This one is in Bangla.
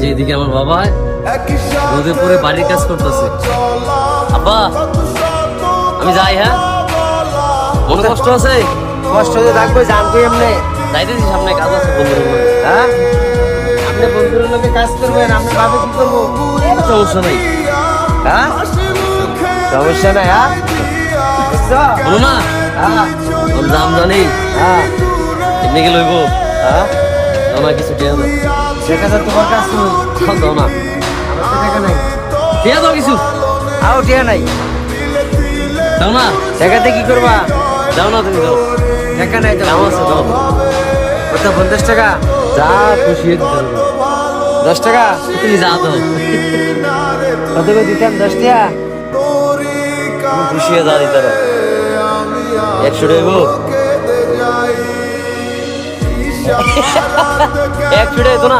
যে এদিকে আমার বাবা রোদে পরে বাড়ির কাজ করতেছে। আব্বা আমি যাই, হ্যাঁ? মনে কষ্ট আছে? কষ্ট হয়ে থাকবে, জানবো এমনি। যাইতেছি, সামনে কাজ আছে বন্ধুর। হ্যাঁ, আপনি বন্ধুর লোকে কাজ করবেন, আমি ভাবে কি করবো? সমস্যা নেই। হ্যাঁ, সমস্যা নাই। হ্যাঁ, বুঝছো? বলো না, হ্যাঁ, ওর দাম জানি। হ্যাঁ, এমনি কি লইব? হ্যাঁ, দাও না কিছু, টিয়া দাও। দেখা যায় তোমার কাজ তুমি। দাও না, আমার তো টাকা নাই। টিয়া দাও কিছু। আও টিয়া নাই। দাও না, টাকাতে কি করবা? দাও না, তুমি দাও। টাকা নাই তো। কেমন আছে দাও। কত, 50 টাকা? যা খুশি হয়ে দিতে পারবো। 10 টাকা? তুমি যা দাও, কত করে দিতাম? 10 টাকা? তুমি খুশি হয়ে যা দিতে পারো। 100 টাকা গো। 100 টাকা তো না।